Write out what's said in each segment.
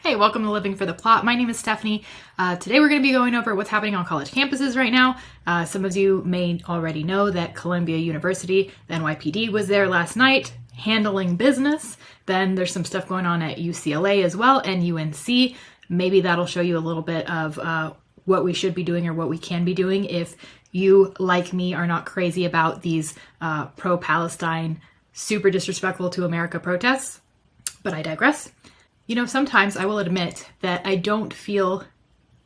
Hey, welcome to Living for the Plot. My name is Stephanie. Today we're going to be going over what's happening on college campuses right now. Some of you may already know that Columbia University, the NYPD, was there last night handling business. Then there's some stuff going on at UCLA as well and UNC. Maybe that'll show you a little bit of what we should be doing or what we can be doing if you, like me, are not crazy about these pro-Palestine, super disrespectful to America protests. But I digress. You know, sometimes I will admit that I don't feel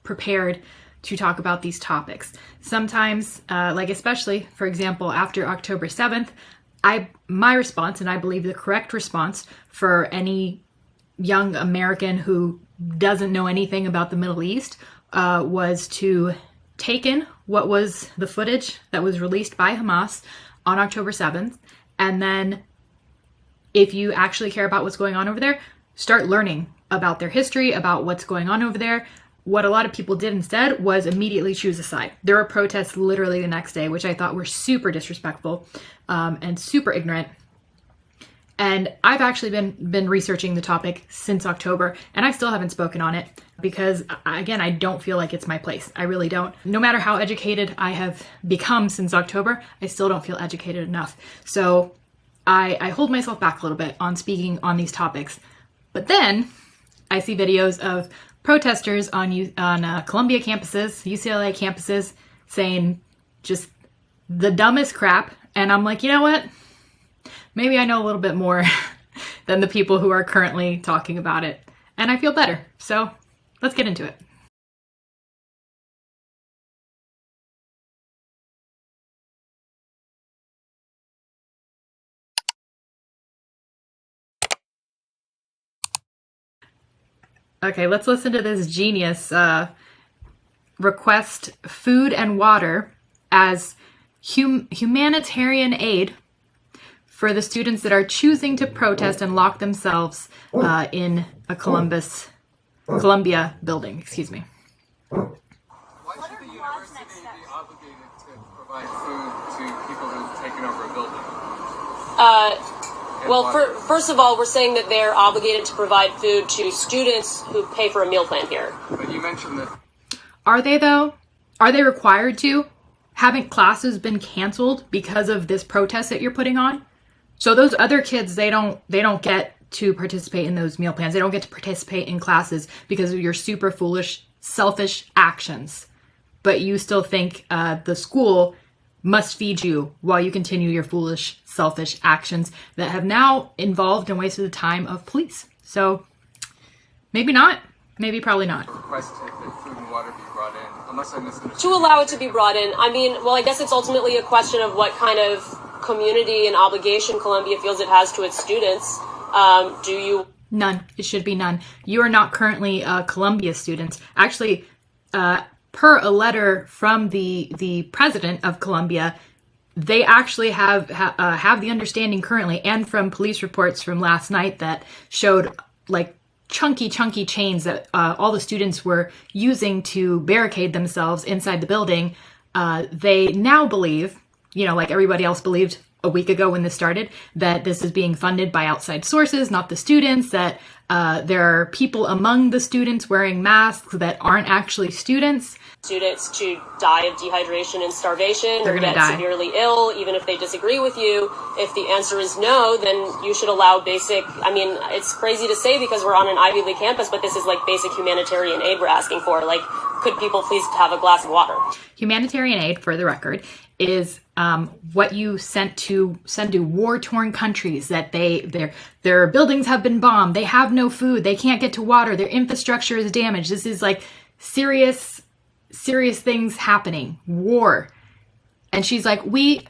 prepared to talk about these topics. Sometimes, especially, for example, after October 7th, my response, and I believe the correct response for any young American who doesn't know anything about the Middle East, was to take in what was the footage that was released by Hamas on October 7th, and then if you actually care about what's going on over there, start learning about their history, about what's going on over there. What a lot of people did instead was immediately choose a side. There were protests literally the next day, which I thought were super disrespectful and super ignorant. And I've actually been researching the topic since October, and I still haven't spoken on it because, again, I don't feel like it's my place. I really don't. No matter how educated I have become since October, I still don't feel educated enough. So I hold myself back a little bit on speaking on these topics. But then I see videos of protesters on Columbia campuses, UCLA campuses, saying just the dumbest crap. And I'm like, you know what? Maybe I know a little bit more than the people who are currently talking about it. And I feel better. So let's get into it. Okay, let's listen to this genius request food and water as humanitarian aid for the students that are choosing to protest and lock themselves in a Columbia building. Excuse me. Why should the university be obligated to provide food to people who've taken over a building? Well, first of all, we're saying that they're obligated to provide food to students who pay for a meal plan here. But you mentioned that. Are they, though? Are they required to? Haven't classes been canceled because of this protest that you're putting on? So those other kids, they don't get to participate in those meal plans. They don't get to participate in classes because of your super foolish, selfish actions. But you still think the school must feed you while you continue your foolish, selfish actions that have now involved and wasted the time of police. So maybe not, maybe probably not. Request that food and water be brought in, unless I misunderstood. To allow it to be brought in, I mean, well, I guess it's ultimately a question of what kind of community and obligation Columbia feels it has to its students. Do you? None. It should be none. You are not currently Columbia students. Actually, per a letter from the president of Columbia, they actually have the understanding currently, and from police reports from last night that showed like chunky chains that all the students were using to barricade themselves inside the building. They now believe, like everybody else believed a week ago when this started, that this is being funded by outside sources, not the students, that there are people among the students wearing masks that aren't actually students. Students to die of dehydration and starvation They're or gonna get die. severely ill, even if they disagree with you. If the answer is no, then you should allow it's crazy to say because we're on an Ivy League campus, but this is like basic humanitarian aid we're asking for. Like, could people please have a glass of water? Humanitarian aid, for the record, is what you send to war-torn countries that their buildings have been bombed, they have no food, they can't get to water, their infrastructure is damaged. This is like serious things happening, war. And she's like, we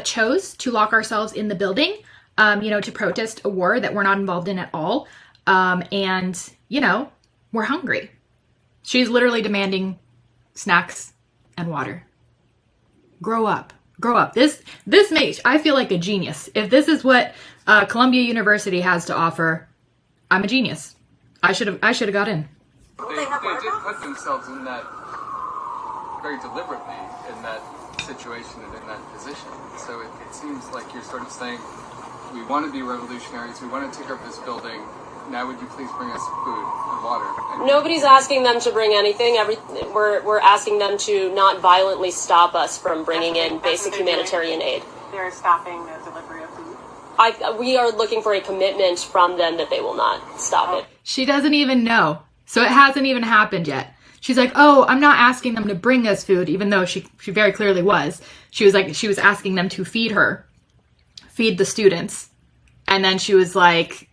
chose to lock ourselves in the building, to protest a war that we're not involved in at all. And we're hungry. She's literally demanding snacks and water. Grow up. This makes, I feel like a genius. If this is what Columbia University has to offer, I'm a genius. I should have got in. They did put themselves in that very deliberately in that situation and in that position. So it seems like you're sort of saying, we want to be revolutionaries, we want to take over this building, now would you please bring us food and water? And Nobody's asking them to bring anything. We're asking them to not violently stop us from bringing in basic humanitarian aid. They're stopping the delivery of food. We are looking for a commitment from them that they will not stop it. She doesn't even know. So it hasn't even happened yet. She's like, oh, I'm not asking them to bring us food, even though she very clearly was. She was asking them to feed the students. And then she was like,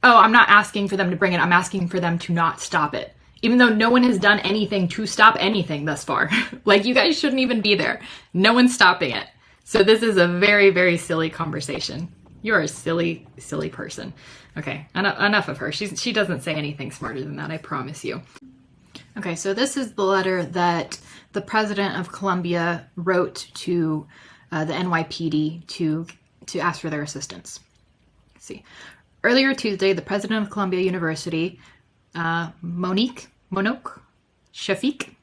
oh, I'm not asking for them to bring it. I'm asking for them to not stop it. Even though no one has done anything to stop anything thus far. Like, you guys shouldn't even be there. No one's stopping it. So this is a very, very silly conversation. You're a silly, silly person. Okay, enough of her. She doesn't say anything smarter than that, I promise you. Okay, so this is the letter that the president of Columbia wrote to the NYPD to ask for their assistance. Let's see. Earlier Tuesday, the president of Columbia University, Monique Shafiq,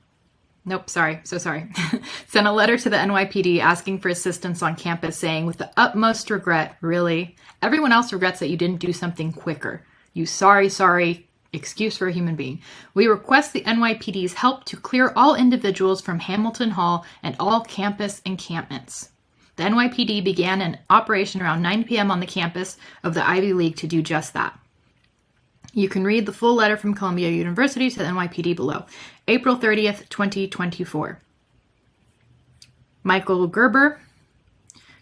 sent a letter to the NYPD asking for assistance on campus, saying, with the utmost regret, really, everyone else regrets that you didn't do something quicker. You sorry excuse for a human being. We request the NYPD's help to clear all individuals from Hamilton Hall and all campus encampments. The NYPD began an operation around 9 p.m. on the campus of the Ivy League to do just that. You can read the full letter from Columbia University to the NYPD below. April 30th, 2024. Michael Gerber,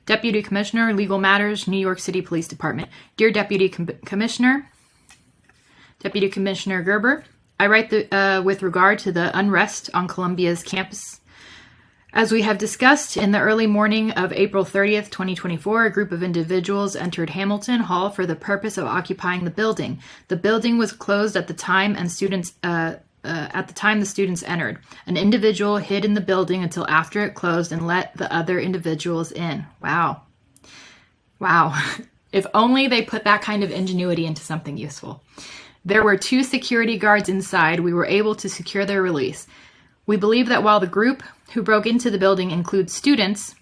Deputy Commissioner, Legal Matters, New York City Police Department. Dear Deputy Commissioner Gerber, I write with regard to the unrest on Columbia's campus. As we have discussed, in the early morning of April 30th, 2024, a group of individuals entered Hamilton Hall for the purpose of occupying the building. The building was closed at the time, and the students entered. An individual hid in the building until after it closed and let the other individuals in. Wow. If only they put that kind of ingenuity into something useful. There were 2 security guards inside. We were able to secure their release. We believe that while the group who broke into the building includes students,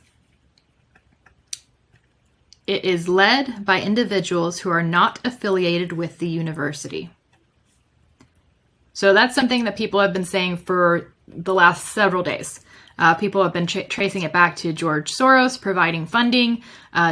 it is led by individuals who are not affiliated with the university. So that's something that people have been saying for the last several days. People have been tracing it back to George Soros providing funding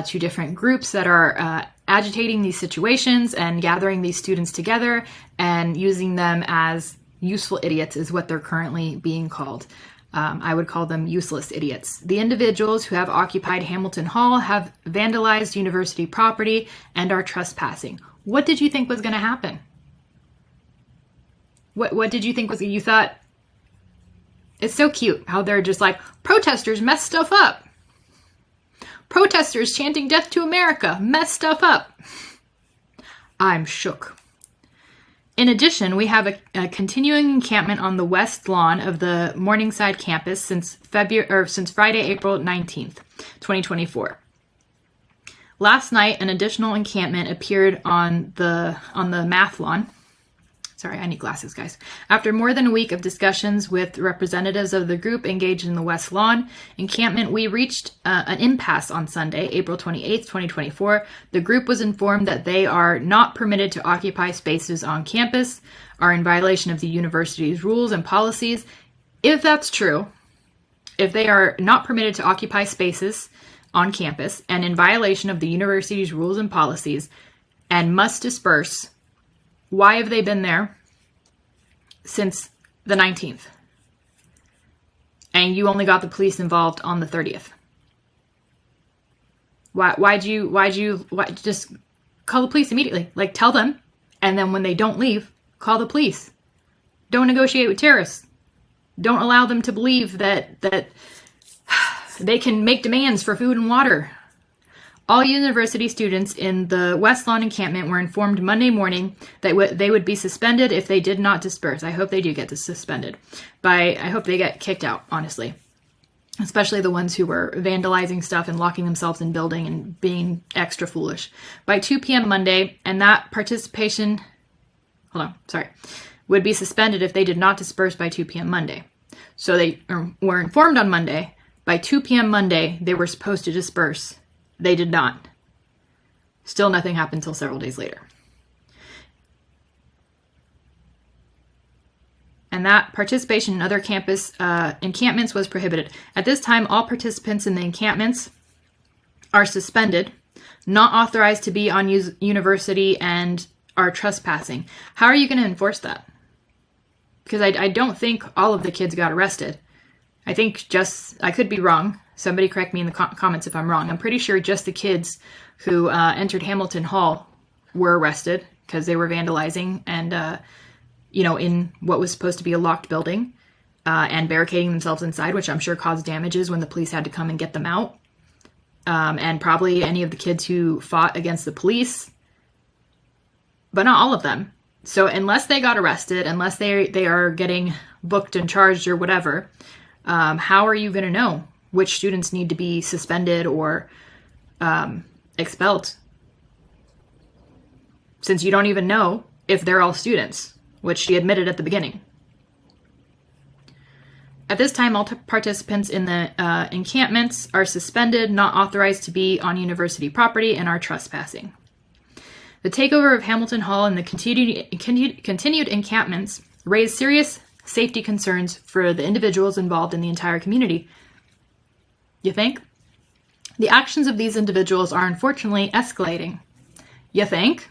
to different groups that are agitating these situations and gathering these students together and using them as useful idiots is what they're currently being called. I would call them useless idiots. The individuals who have occupied Hamilton Hall have vandalized university property and are trespassing. What did you think was going to happen? What did you think was... You thought... It's so cute how they're just like, protesters mess stuff up. Protesters chanting death to America mess stuff up. I'm shook. In addition, we have a continuing encampment on the west lawn of the Morningside campus since Friday, April 19th, 2024. Last night, an additional encampment appeared on the math lawn. Sorry, I need glasses, guys. After more than a week of discussions with representatives of the group engaged in the West Lawn encampment, we reached an impasse on Sunday, April 28th, 2024. The group was informed that they are not permitted to occupy spaces on campus, are in violation of the university's rules and policies. If that's true, if they are not permitted to occupy spaces on campus and in violation of the university's rules and policies and must disperse, why have they been there since the 19th? And you only got the police involved on the 30th. Why'd you just call the police immediately? Like, tell them, and then when they don't leave, call the police. Don't negotiate with terrorists. Don't allow them to believe that they can make demands for food and water. All university students in the West Lawn encampment were informed Monday morning that they would be suspended if they did not disperse. I hope they do get suspended. I hope they get kicked out, honestly. Especially the ones who were vandalizing stuff and locking themselves in building and being extra foolish. By 2 p.m. Monday, and that participation... would be suspended if they did not disperse by 2 p.m. Monday. So they were informed on Monday. By 2 p.m. Monday, they were supposed to disperse. They did not. Still nothing happened until several days later. and that participation in other campus encampments was prohibited. At this time, all participants in the encampments are suspended, not authorized to be on university, and are trespassing. How are you going to enforce that? Because I don't think all of the kids got arrested. I think I could be wrong. Somebody correct me in the comments if I'm wrong. I'm pretty sure just the kids who entered Hamilton Hall were arrested because they were vandalizing and, in what was supposed to be a locked building and barricading themselves inside, which I'm sure caused damages when the police had to come and get them out. And probably any of the kids who fought against the police, but not all of them. So unless they got arrested, unless they are getting booked and charged or whatever, how are you going to know which students need to be suspended or expelled? Since you don't even know if they're all students, which she admitted at the beginning. At this time, all participants in the encampments are suspended, not authorized to be on university property, and are trespassing. The takeover of Hamilton Hall and the continued encampments raised serious safety concerns for the individuals involved in the entire community. You think? The actions of these individuals are unfortunately escalating. You think?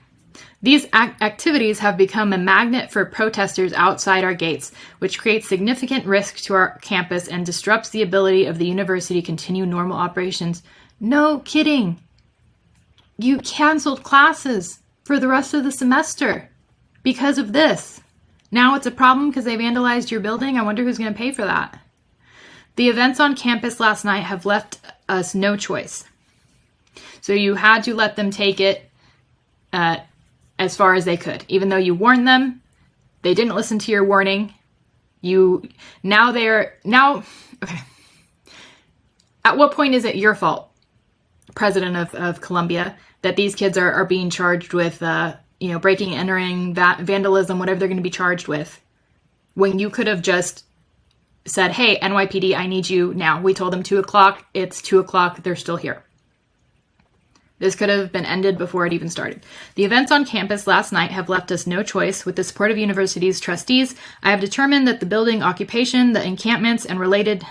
These activities have become a magnet for protesters outside our gates, which creates significant risk to our campus and disrupts the ability of the university to continue normal operations. No kidding. You canceled classes for the rest of the semester because of this. Now it's a problem because they vandalized your building. I wonder who's going to pay for that. The events on campus last night have left us no choice. So you had to let them take it as far as they could. Even though you warned them, they didn't listen to your warning. Okay. At what point is it your fault, President of Columbia, that these kids are being charged with, breaking, entering, vandalism, whatever they're going to be charged with, when you could have just said, hey, NYPD, I need you now. We told them 2 o'clock. It's 2 o'clock. They're still here. This could have been ended before it even started. The events on campus last night have left us no choice. With the support of university's trustees, I have determined that the building occupation, the encampments, and related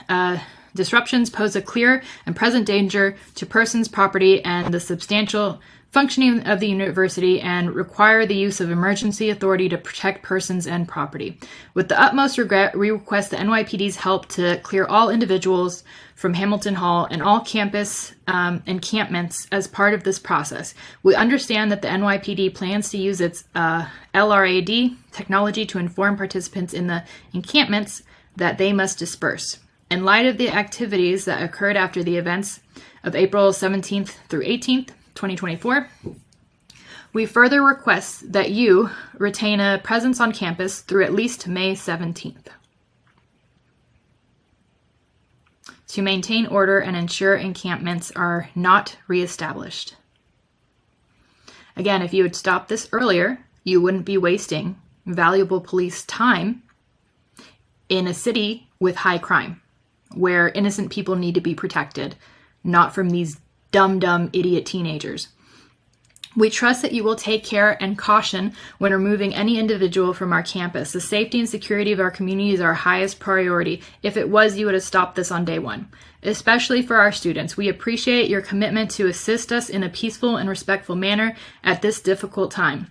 disruptions pose a clear and present danger to persons, property, and the substantial functioning of the university and require the use of emergency authority to protect persons and property. With the utmost regret, we request the NYPD's help to clear all individuals from Hamilton Hall and all campus encampments as part of this process. We understand that the NYPD plans to use its LRAD technology to inform participants in the encampments that they must disperse. In light of the activities that occurred after the events of April 17th through 18th, 2024, we further request that you retain a presence on campus through at least May 17th to maintain order and ensure encampments are not reestablished. Again, if you had stopped this earlier, you wouldn't be wasting valuable police time in a city with high crime, where innocent people need to be protected, not from these dumb, idiot teenagers. We trust that you will take care and caution when removing any individual from our campus. The safety and security of our community is our highest priority. If it was, you would have stopped this on day one. Especially for our students, we appreciate your commitment to assist us in a peaceful and respectful manner at this difficult time.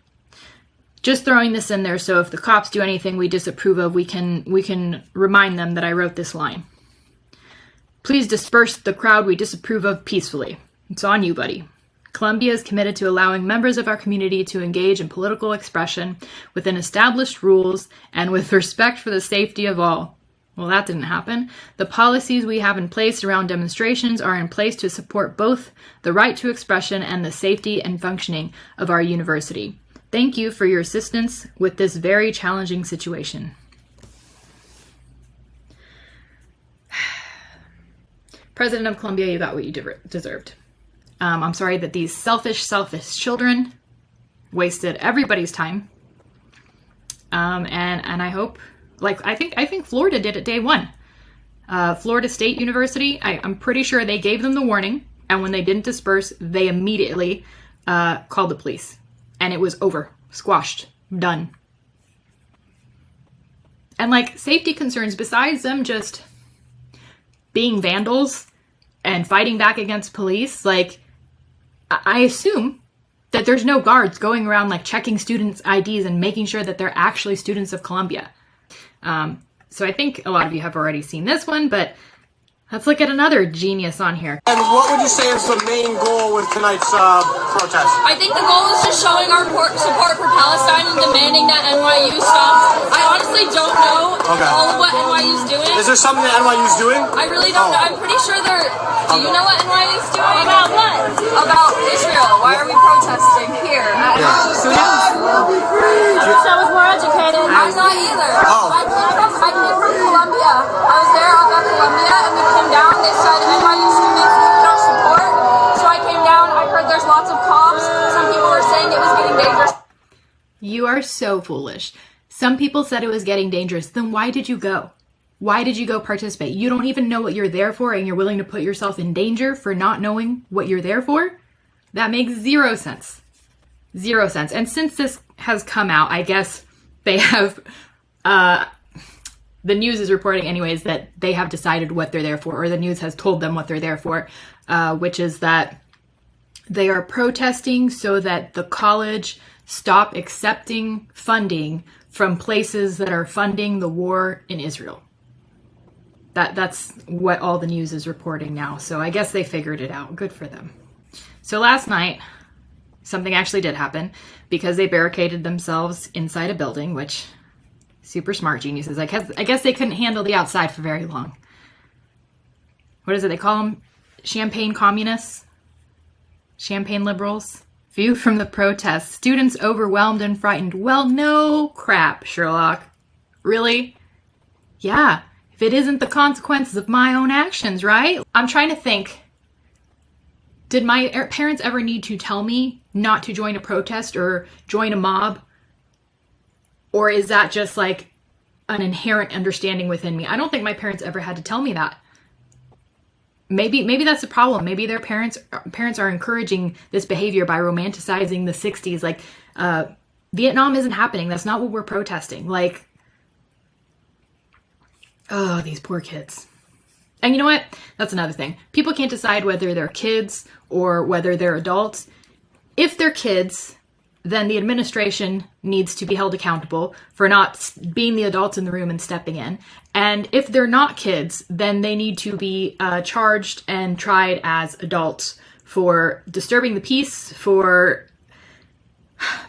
Just throwing this in there so if the cops do anything we disapprove of, we can remind them that I wrote this line. Please disperse the crowd we disapprove of peacefully. It's on you, buddy. Columbia is committed to allowing members of our community to engage in political expression within established rules and with respect for the safety of all. Well, that didn't happen. The policies we have in place around demonstrations are in place to support both the right to expression and the safety and functioning of our university. Thank you for your assistance with this very challenging situation. President of Columbia, you got what you deserved. I'm sorry that these selfish children wasted everybody's time. And I hope, I think Florida did it day one. Florida State University, I'm pretty sure they gave them the warning, and when they didn't disperse, they immediately called the police. And it was over. Squashed. Done. And like safety concerns, besides them just being vandals and fighting back against police, like I assume that there's no guards going around like checking students' IDs and making sure that they're actually students of Columbia. So I think a lot of you have already seen this one, but let's look at another genius on here. And what would you say is the main goal with tonight's protest? I think the goal is just showing our support for Palestine and demanding that NYU stops. I honestly don't know all of what NYU's doing. Is there something that NYU's doing? I really don't know. I'm pretty sure they're... Do you know what NYU's doing? About what? About Israel. Why are we protesting here? I wish I was more educated. I'm not either. I came from Columbia. I was there up at Columbia and we came down. They said NYU students need our support. So I came down. I heard there's lots of cops. Some people were saying it was getting dangerous. You are so foolish. Some people said it was getting dangerous. Then why did you go? Why did you go participate? You don't even know what you're there for and you're willing to put yourself in danger for not knowing what you're there for? That makes zero sense. Zero sense. And since this has come out, I guess they have, the news is reporting anyways that they have decided what they're there for, or the news has told them what they're there for, which is that they are protesting so that the college stop accepting funding from places that are funding the war in Israel. That's what all the news is reporting now. So I guess they figured it out. Good for them. So last night, something actually did happen because they barricaded themselves inside a building, which super smart geniuses. I guess they couldn't handle the outside for very long. What is it? They call them champagne communists, champagne liberals. View from the protest. Students overwhelmed and frightened. Well, no crap, Sherlock. Really? Yeah. If it isn't the consequences of my own actions, right? I'm trying to think. Did my parents ever need to tell me not to join a protest or join a mob? Or is that just like an inherent understanding within me? I don't think my parents ever had to tell me that. Maybe that's the problem. Maybe their parents are encouraging this behavior by romanticizing the 60s. Like, Vietnam isn't happening. That's not what we're protesting. Like, oh, these poor kids. And you know what? That's another thing. People can't decide whether they're kids or whether they're adults. If they're kids, then the administration needs to be held accountable for not being the adults in the room and stepping in. And if they're not kids, then they need to be charged and tried as adults for disturbing the peace, for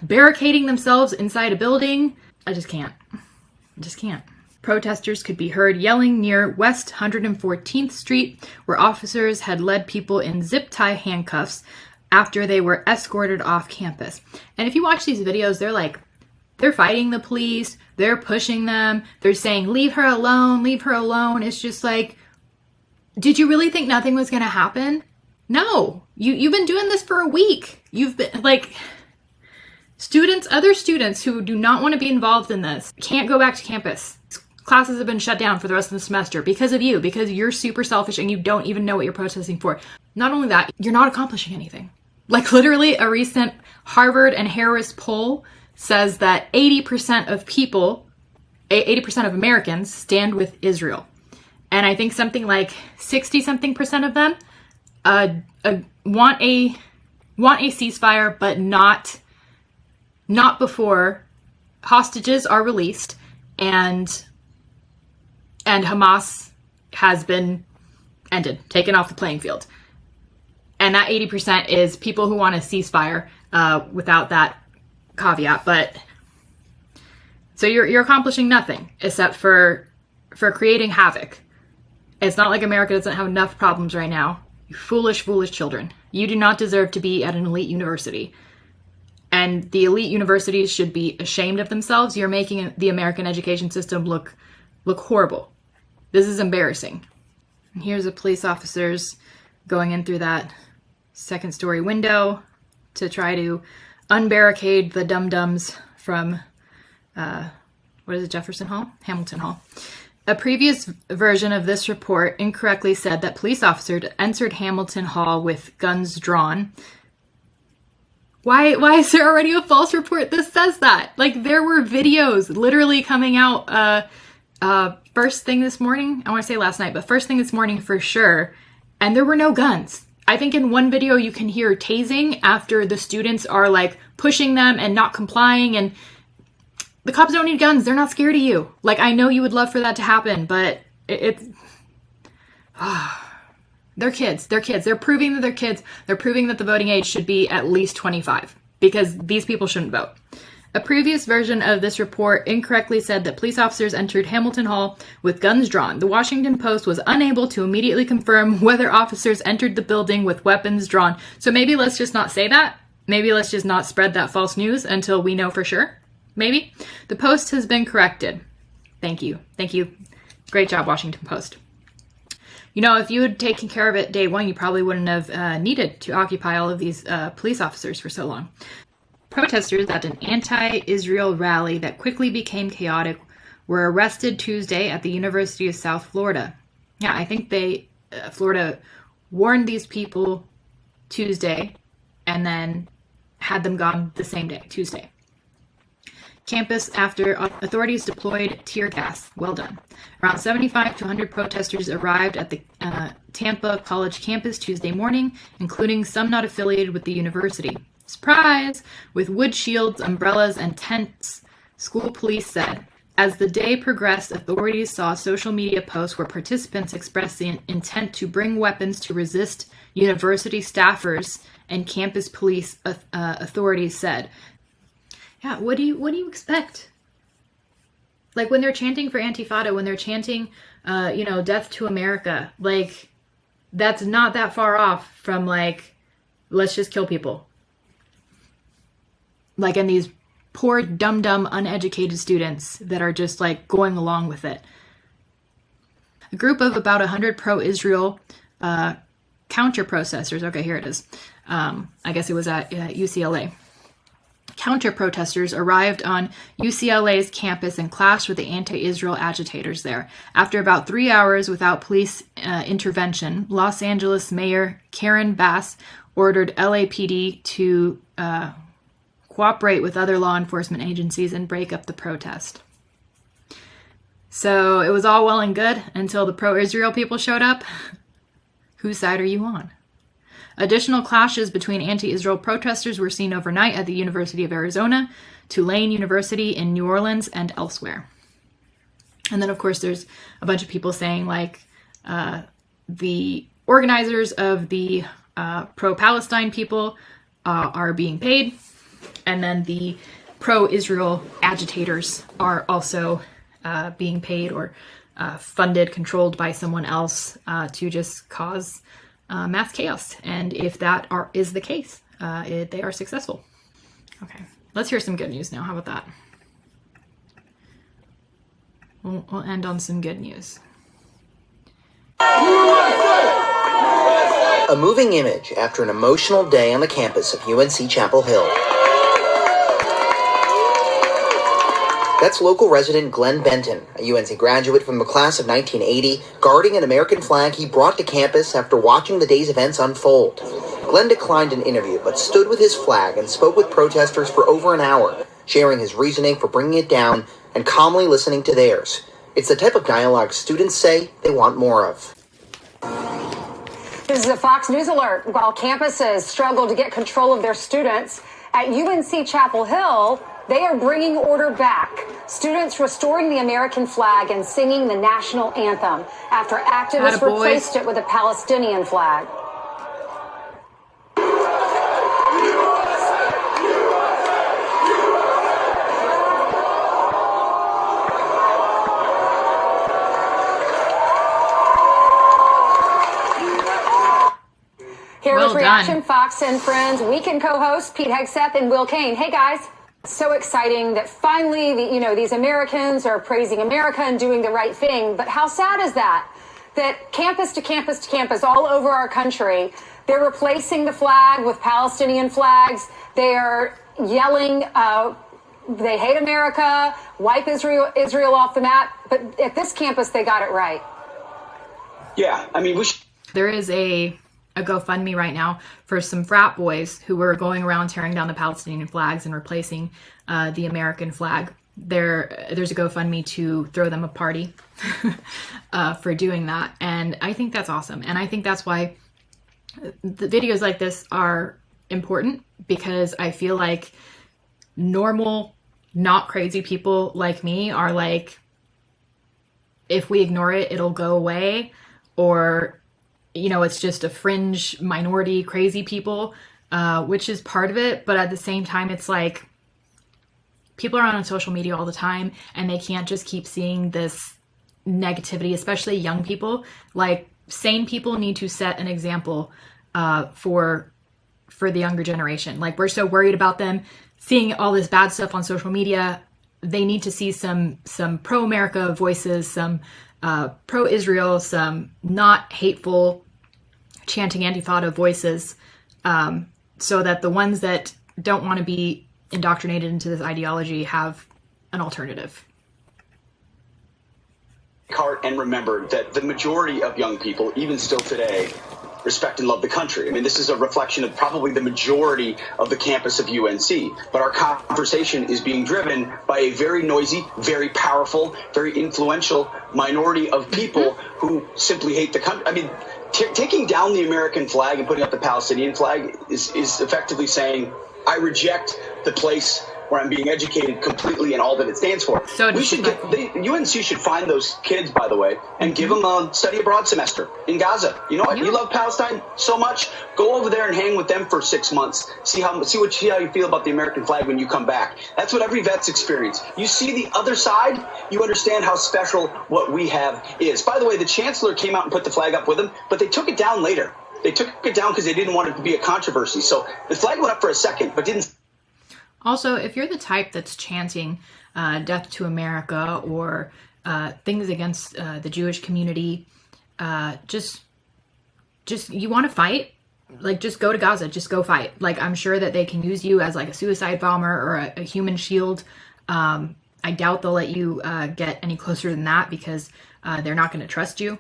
barricading themselves inside a building. I just can't. Protesters could be heard yelling near West 114th Street, where officers had led people in zip-tie handcuffs after they were escorted off campus. And if you watch these videos, they're fighting the police, they're pushing them, they're saying, leave her alone, leave her alone. It's just like, did you really think nothing was going to happen? No, you've been doing this for a week. You've been like, other students who do not want to be involved in this can't go back to campus. Classes have been shut down for the rest of the semester because of you, because you're super selfish and you don't even know what you're protesting for. Not only that, you're not accomplishing anything. Like literally a recent Harvard and Harris poll says that 80% of people, 80% of Americans stand with Israel. And I think something like 60-something% of them want a ceasefire, but not before hostages are released and Hamas has been ended, taken off the playing field. And that 80% is people who want a ceasefire without that caveat. But so you're accomplishing nothing except for creating havoc. It's not like America doesn't have enough problems right now. You foolish, foolish children. You do not deserve to be at an elite university. And the elite universities should be ashamed of themselves. You're making the American education system look horrible. This is embarrassing. And here's the police officers going in through that second story window to try to unbarricade the dum-dums from, Hamilton Hall. A previous version of this report incorrectly said that police officers entered Hamilton Hall with guns drawn. Why is there already a false report that says that? Like, there were videos literally coming out First thing this morning, I want to say last night, but first thing this morning for sure, and there were no guns. I think in one video you can hear tasing after the students are like pushing them and not complying, and the cops don't need guns. They're not scared of you. Like, I know you would love for that to happen, but they're kids. They're kids. They're proving that they're kids. They're proving that the voting age should be at least 25 because these people shouldn't vote. A previous version of this report incorrectly said that police officers entered Hamilton Hall with guns drawn. The Washington Post was unable to immediately confirm whether officers entered the building with weapons drawn. So maybe let's just not say that. Maybe let's just not spread that false news until we know for sure. Maybe. The Post has been corrected. Thank you. Thank you. Great job, Washington Post. You know, if you had taken care of it day one, you probably wouldn't have needed to occupy all of these police officers for so long. Protesters at an anti-Israel rally that quickly became chaotic were arrested Tuesday at the University of South Florida. Yeah, I think Florida warned these people Tuesday and then had them gone the same day, Tuesday. Campus after authorities deployed tear gas. Well done. Around 75 to 100 protesters arrived at the Tampa College campus Tuesday morning, including some not affiliated with the university. Surprise! With wood shields, umbrellas, and tents, school police said. As the day progressed, authorities saw social media posts where participants expressed the intent to bring weapons to resist university staffers and campus police authorities said. Yeah, what do you expect? Like when they're chanting for Antifada, when they're chanting, death to America, like that's not that far off from like, let's just kill people. Like, and these poor, dumb, uneducated students that are just like going along with it. A group of about 100 pro-Israel counter-protesters. Okay, here it is. I guess it was at UCLA. Counter-protesters arrived on UCLA's campus and clashed with the anti-Israel agitators there. After about 3 hours without police intervention, Los Angeles Mayor Karen Bass ordered LAPD to cooperate with other law enforcement agencies and break up the protest. So it was all well and good until the pro-Israel people showed up. Whose side are you on? Additional clashes between anti-Israel protesters were seen overnight at the University of Arizona, Tulane University in New Orleans, and elsewhere. And then, of course, there's a bunch of people saying, like, the organizers of the pro-Palestine people are being paid, and then the pro-Israel agitators are also being paid or funded, controlled by someone else to just cause mass chaos. And if that is the case, they are successful. Okay, let's hear some good news now. How about that? We'll end on some good news. A moving image after an emotional day on the campus of UNC Chapel Hill. That's local resident Glenn Benton, a UNC graduate from the class of 1980, guarding an American flag he brought to campus after watching the day's events unfold. Glenn declined an interview, but stood with his flag and spoke with protesters for over an hour, sharing his reasoning for bringing it down and calmly listening to theirs. It's the type of dialogue students say they want more of. This is a Fox News alert. While campuses struggle to get control of their students, at UNC Chapel Hill, they are bringing order back. Students restoring the American flag and singing the national anthem after activists replaced it with a Palestinian flag. Here with Reaction, Fox and Friends Weekend co-hosts Pete Hegseth and Will Kane. Hey guys. So exciting that finally, these Americans are praising America and doing the right thing. But how sad is that? That campus to campus to campus all over our country, they're replacing the flag with Palestinian flags. They are yelling, they hate America, wipe Israel off the map. But at this campus, they got it right. Yeah, I mean, there is a GoFundMe right now for some frat boys who were going around tearing down the Palestinian flags and replacing the American flag there's a GoFundMe to throw them a party for doing that. And I think that's awesome. And I think that's why the videos like this are important, because I feel like normal, not crazy people like me are like, if we ignore it, it'll go away. Or, you know, it's just a fringe minority crazy people, which is part of it. But at the same time, it's like people are on social media all the time and they can't just keep seeing this negativity, especially young people. Like, sane people need to set an example for the younger generation. Like, we're so worried about them seeing all this bad stuff on social media. They need to see some pro-America voices, some pro-Israel, some not hateful chanting Antifada voices, so that the ones that don't want to be indoctrinated into this ideology have an alternative. Heart and remember that the majority of young people, even still today, respect and love the country. I mean, this is a reflection of probably the majority of the campus of UNC. But our conversation is being driven by a very noisy, very powerful, very influential minority of people who simply hate the country. I mean, taking down the American flag and putting up the Palestinian flag is effectively saying, I reject the place where I'm being educated completely and all that it stands for. So UNC should find those kids, by the way, and give them a study abroad semester in Gaza. You know what? You love Palestine so much. Go over there and hang with them for 6 months. See how you feel about the American flag when you come back. That's what every vet's experience. You see the other side, you understand how special what we have is. By the way, the chancellor came out and put the flag up with him, but they took it down later. They took it down because they didn't want it to be a controversy. So the flag went up for a second, but didn't. Also, if you're the type that's chanting death to America or things against the Jewish community, just you want to fight, like, just go to Gaza, just go fight. Like, I'm sure that they can use you as like a suicide bomber or a human shield. I doubt they'll let you get any closer than that, because they're not going to trust you,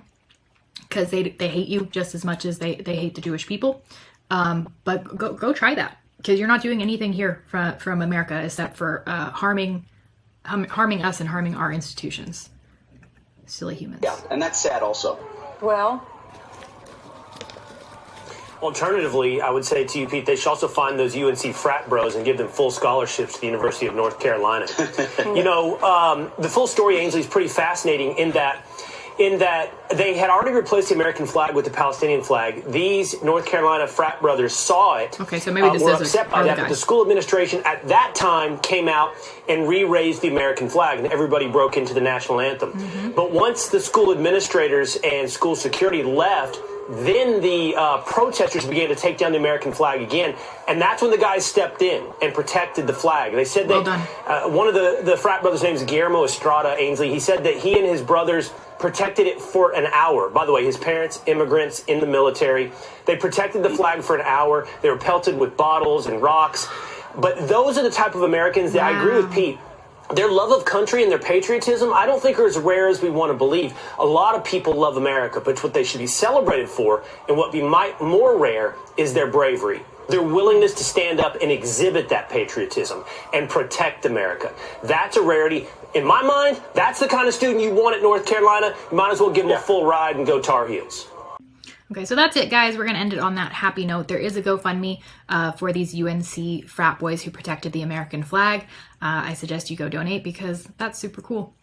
because they hate you just as much as they hate the Jewish people. But go try that. Because you're not doing anything here from America except for harming us and harming our institutions. Silly humans. Yeah, and that's sad also. Well, alternatively, I would say to you, Pete, they should also find those UNC frat bros and give them full scholarships to the University of North Carolina. You know, the full story, Ainsley, is pretty fascinating in that they had already replaced the American flag with the Palestinian flag. These North Carolina frat brothers saw it. Okay, so maybe this were is upset by that, but the school administration at that time came out and re-raised the American flag, and everybody broke into the national anthem. But once the school administrators and school security left, then the protesters began to take down the American flag again, and that's when the guys stepped in and protected the flag. They said that one of the frat brothers' name is Guillermo Estrada, Ainsley. He said that he and his brothers protected it for an hour. By the way, his parents, immigrants in the military. They protected the flag for an hour. They were pelted with bottles and rocks. But those are the type of Americans that I agree with Pete. Their love of country and their patriotism, I don't think are as rare as we want to believe. A lot of people love America, but what they should be celebrated for, and what be more rare, is their bravery. Their willingness to stand up and exhibit that patriotism and protect America. That's a rarity. In my mind, that's the kind of student you want at North Carolina. You might as well give them a full ride and go Tar Heels. Okay, so that's it, guys. We're going to end it on that happy note. There is a GoFundMe for these UNC frat boys who protected the American flag. I suggest you go donate, because that's super cool.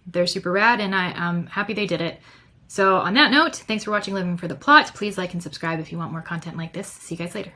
They're super rad, and I'm happy they did it. So on that note, thanks for watching Living for the Plot. Please like and subscribe if you want more content like this. See you guys later.